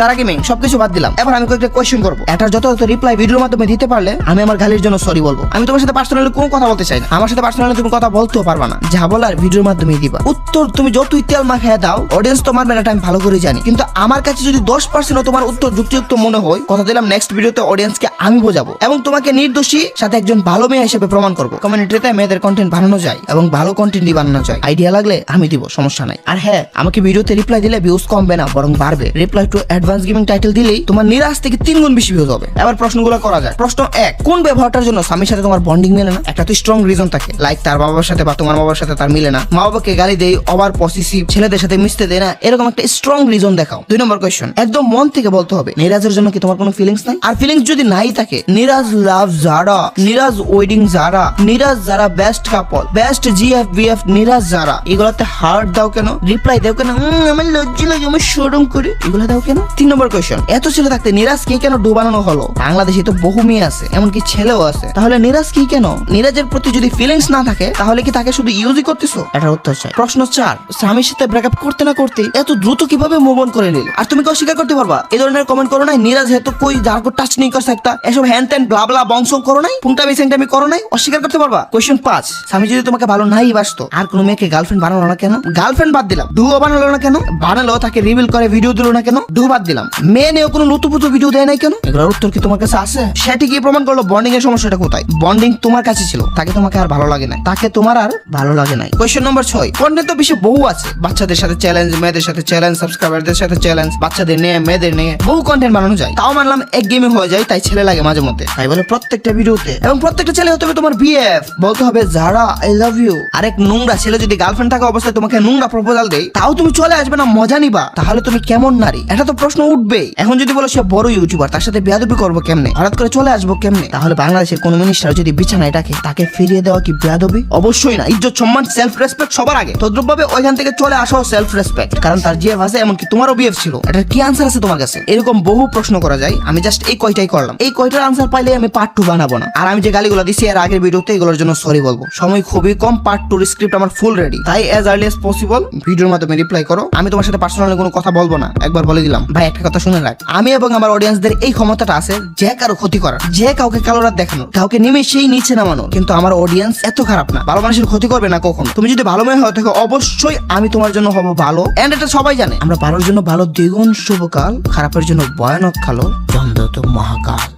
যারা গেমিং সবকিছু বাদ দিলাম, এবার আমি কয়েকটা কোয়েশ্চেন করবো। এটার যথাযথ রিপ্লাই ভিডিওর মাধ্যমে দিতে পারলে আমি আমার গালির জন্য সরি বলবো। আমি তোমার সাথে পার্সোনালি কোনো কথা বলতে চাই না, আমার সাথে পার্সোনালি তুমি কথা বলতেও পারবা না, যা বলার ভিডিওর মাধ্যমে দিবা। উত্তর তুমি যতই তেল মাখিয়ে দাও, অডিয়েন্স তোমার মেলাটা আমি ভালো করে জানি, কিন্তু আমার কাছে যদি 10% তোমার উত্তর যুক্তিযুক্ত মনে হয়, কথা দিলাম নেক্সট ভিডিওতে অডিয়েন্সকে আমি বোঝাবো এবং তোমাকে নির্দোষী সাথে একজন ভালো মেয়ে হিসেবে প্রমাণ করবো। কমিউনিটিতে মেয়েদের কন্টেন্ট বানানো যায় এবং ভালো কন্টেন্টই বানানো যায়। আইডিয়া লাগলে আমি দিব, সমস্যা নাই। আর হ্যাঁ, আমাকে ভিডিওতে রিপ্লাই দিলে ভিউজ কমবে না, বরং বাড়বে। Reply to advance gaming title দিলেই তোমার নিরাশ থেকে 3 গুণ বেশি ভিউজ হবে। এবার প্রশ্নগুলো করা যায়। প্রশ্ন 1, কোন ব্যবহারটার জন্য স্বামীর সাথে তোমার বন্ডিং মেলে না? একটা তো স্ট্রং রিজন থাকে, লাইক তার বাবার সাথে বা তোমার বাবার সাথে তার মিলে না, মা বাবাকে গালি দেয়, ওভার পসেসিভ, ছেলেদের সাথে মিশতে দেয় না, এরকম একটা স্ট্রং রিজন দেখাও। 2 নম্বর কোয়েশ্চন, একদম মন থেকে বলতে হবে নিরাজের জন্য কি তোমার কোনো ফিলিংস নাই? আর ফিলিংস যদি নাই থাকে, নিরাজ লাভ জারা, নিরাজ ওয়েডিং জারা, নিরাজ জারা বেস্ট কাপল, বেস্ট জিএফবিএফ নিরাজ জারা, এগুলাতে হার্ট দাও কেন? রিপ্লাই দাও কেন? আমার লজ্জা লাগে, আমার শরম করে, এগুলা দাও কেন? 3 নম্বর কোয়েশ্চন, এত ছেলে থাকতে নিরাজ কে কেন ডুবানো হলো? বাংলাদেশে তো বহু মেয়ে আছে, এমনকি ছেলেও আছে, তাহলে নিরাজ কি কেন? নিরাজের প্রতি যদি ফিলিংস না থাকে, তাহলে কি তাকে শুধু ইউজই করতেছো? এটার উত্তর চাই। প্রশ্ন 4, স্বামীর সাথে ব্রেকআপ করতে না করতে এত দ্রুত কিভাবে মুভ অন করে নিল? আর তুমি কি অস্বীকার করতে পারবা এই ধরনের কমেন্ট করো নাই? নিরাজ হেতু কই যার কো টাচ নেই কর सकता, এসব হ্যান ত্যান ব্লা ব্লা বংশ করো নাই, পুংটামি সেন্টামি করো নাই, অস্বীকার করতে পারবা? কোশ্চেন 5, স্বামী যদি তোমাকে ভালো নাই বাসতো, আর কোন মেয়েকে গার্লফ্রেন্ড বানালো না কেন? গার্লফ্রেন্ড বাদ দিলাম, ডুও বানালো না কেন? বানালো, তাকে রিভিল করে ভিডিও দিলো না কেন? ডু বাদ দিলাম, মেয়ে নিয়েও কোনো লুতুপুতু ভিডিও দেয় নাই কেন? এগুলোর উত্তর কি তোমার কাছে আছে? সেটি কি প্রমাণ করলো বন্ডিং এর সমস্যাটা কোথায়? বন্ডিং তোমার কাছে ছিল, তাকে তোমাকে আর ভালো লাগে না, তাকে তোমার আর ভালো লাগে নাই। কোশ্চেন নম্বর 6, কন্টেন্ট তো বেশি বহু আছে, বাচ্চাদের সাথে চ্যালেঞ্জ, মেয়েদের সাথে চ্যালেঞ্জ, সাবস্ক্রাইবারদের সাথে চ্যালেঞ্জ, বাচ্চাদের নিয়ে মেয়েদের নিয়ে বহু কন্টেন্ট বানানো যায়। তাও মানলাম এক গেমে হয়ে যায়, তাই ছেলে লাগে মাঝে মধ্যে, তাই বলে প্রত্যেকটা ভিডিওতে এবং প্রত্যেকটা ছেলে হতে হবে তোমার বিএফ, বলতে হবে যারা আই লাভ ইউ। আরেক নোংরা ছেলে যদি গার্লফ্রেন্ড থাকা অবস্থায় তোমাকে নোংরা প্রপোজাল দেয়, তাও তুমি চলে আসবে না, মজা নিবা? তাহলে তুমি কেমন নারী? এটা তো প্রশ্ন উঠবেই। এখন যদি বলো সে বড় ইউটিউবার, তার সাথে বেয়াদবি করবো কেমনে, হঠাৎ করে চলে আসবো কেমনে? তাহলে বাংলাদেশের কোন মিনিস্টার যদি বিছানায় ডাকে, তাকে ফিরিয়ে দেওয়া কি বেয়াদবি? অবশ্যই না। ইজ্জত, সম্মান, সেলফ রেসপেক্ট সবার আগে। তদ্রুপভাবে ওইখান থেকে চলে আসো সেলফ রেসপেক্ট, কারণ তার জিএফ আছে, এমনকি তোমারও বিএফ ছিল। এটার কি আনসার আছে তোমার কাছে? এরকম বহু প্রশ্ন করা যায়, আমি জাস্ট এই কয়টাই করলাম। এই কয়টার আনসার পাইলে আমি পার্ট 2 বানাবো না। আর আমি যে গালিগুলো দিছি এর আগের ভিডিওতে, এগুলোর জন্য সরি বলবো। সময় খুবই কম, পার্ট 2 স্ক্রিপ্ট আমার ফুল রেডি, তাই অ্যাজ আর্লি অ্যাজ পসিবল ভিডিওর মাধ্যমে রিপ্লাই করো। আমি তোমার সাথে পার্সোনালি কোনো কথা বলবো না, একবার বলে দিলাম। ভাই একটা কথা শুনে রাখ, আমি এবং আমার অডিয়েন্সদের এই ক্ষমতাটা আছে যে কারো ক্ষতি করার, যে কাউকে কালো রাত দেখানো, কাউকে নিমেষেই নিচে নামানো। কিন্তু আমার অডিয়েন্স এত খারাপ না, ভালো মানুষের ক্ষতি করবে না কখন। তুমি যদি ভালো মেয়ে হয়ে থাকো, অবশ্যই আমি তোমার জন্য হবো ভালো। এন্ড এটা সবাই জানে, আমরা ভালোর জন্য ভালো দ্বিগুণ শুভকাল, খারাপের জন্য ভয়ানক কালো, দ্বন্দ্ব তো মহাকাল।